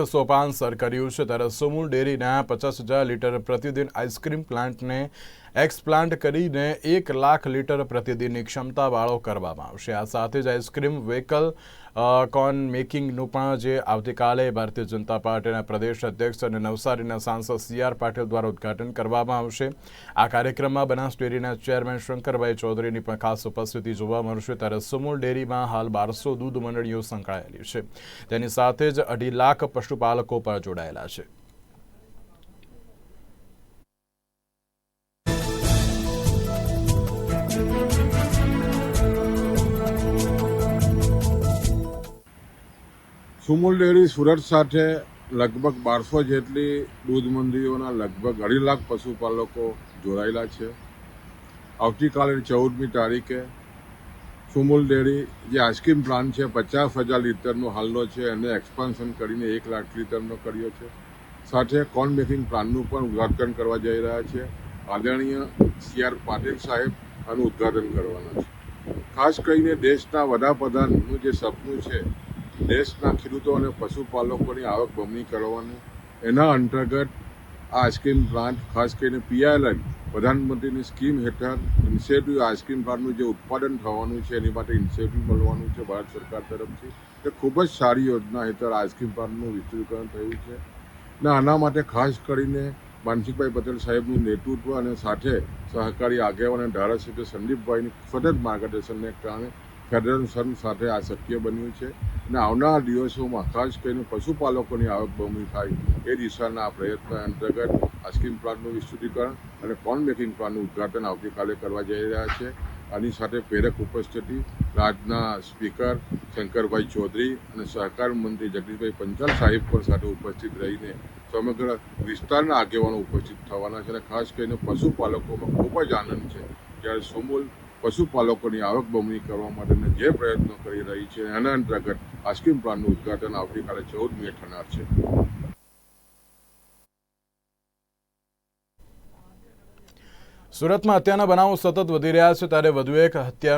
સોપાન sir કર્યું છે ત્યારે સુમુલ ડેરીના 50,000 લીટર પ્રતિદિન આઈસ્ક્રીમ પ્લાન્ટને એક્સપ્લાન્ટ કરીને 1 લાખ લીટર પ્રતિદિનની ક્ષમતાવાળો કરવામાં આવશે। આ સાથે જ આઈસ્ક્રીમ વ્હીકલ કોર્ન મેકિંગનું પણ જે આવતીકાલે ભારતીય જનતા પાર્ટીના પ્રદેશ અધ્યક્ષ અને નવસારીના સાંસદ CR પાટીલ દ્વારા ઉદ્ઘાટન કરવામાં આવશે। આ કાર્યક્રમમાં બનાસ ડેરીના ચેરમેન શંકરભાઈ ચૌધરીની પણ ખાસ ઉપસ્થિતિ જોવા મળશે। ત્યારે સુમુલ ડેરીમાં હાલ 1200 દૂધ મંડળીઓ સંકળાયેલી છે, તેની સાથે જ 2.5 લાખ પશુપાલકો પણ જોડાયેલા છે। સુમુલ ડેરી સુરત સાથે લગભગ 1200 જેટલી દૂધ મંડળીઓના લગભગ 2.5 લાખ પશુપાલકો જોડાયેલા છે। આવતીકાલે 14મી તારીખે સુમુલ ડેરી જે આઈસ્ક્રીમ પ્લાન્ટ છે 50,000 લીટરનો હાલનો છે, એને એક્સપાન્શન કરીને 1 લાખ લીટરનો કર્યો છે। સાથે કોર્ન મેકિંગ પ્લાન્ટનું પણ ઉદ્ઘાટન કરવા જઈ રહ્યા છે। આદરણીય CR પાટીલ સાહેબ આનું ઉદ્ઘાટન કરવાના છે। ખાસ કરીને દેશના વડાપ્રધાનનું જે સપનું છે દેશના ખેડૂતો અને પશુપાલકોની આવક બમણી કરવાનું, એના અંતર્ગત આ આઈસ્ક્રીમ પ્લાન્ટ ખાસ કરીને PLI પ્રધાનમંત્રીની સ્કીમ હેઠળ ઇન્સેન્ટિવ આઈસ્ક્રીમ પ્લાન્ટનું જે ઉત્પાદન થવાનું છે એની માટે ઇન્સેન્ટિવ મળવાનું છે ભારત સરકાર તરફથી। એ ખૂબ જ સારી યોજના હેઠળ આઈસ્ક્રીમ પ્લાન્ટનું વિસ્તૃતીકરણ થયું છે અને આના માટે ખાસ કરીને માનસિકભાઈ પટેલ સાહેબનું નેતૃત્વ અને સાથે સહકારી આગેવાન અને ધારાસભ્ય સંદીપભાઈની સતત માર્ગદર્શનને કારણે ફેડરેશન સાથે આ શક્ય બન્યું છે અને આવનારા દિવસોમાં ખાસ કરીને પશુપાલકોની આવક બમણી થાય એ દિશાના આ પ્રયત્ન અંતર્ગત આઈસ્ક્રીમ પ્લાન્ટનું વિસ્તૃતીકરણ અને કોર્ન મેકિંગ પ્લાન્ટનું ઉદ્ઘાટન આવતીકાલે કરવા જઈ રહ્યા છે। આની સાથે પ્રેરક ઉપસ્થિતિ રાજ્યના સ્પીકર શંકરભાઈ ચૌધરી અને સહકાર મંત્રી જગદીશભાઈ પંચાલ સાહેબ પણ સાથે ઉપસ્થિત રહીને સમગ્ર વિસ્તારના આગેવાનો ઉપસ્થિત થવાના છે અને ખાસ કરીને પશુપાલકોમાં ખૂબ જ આનંદ છે જ્યારે સુમુલ પશુપાલકોની આવક બમણી કરવા માટેના જે પ્રયત્નો કરી રહી છે એના અંતર્ગત આઈસ્ક્રીમ પ્લાન્ટનું ઉદ્ઘાટન આવતીકાલે 14મીએ થનાર છે। સુરતમાં હત્યાના બનાવો સતત વધી રહ્યા છે, ત્યારે વધુ એક હત્યા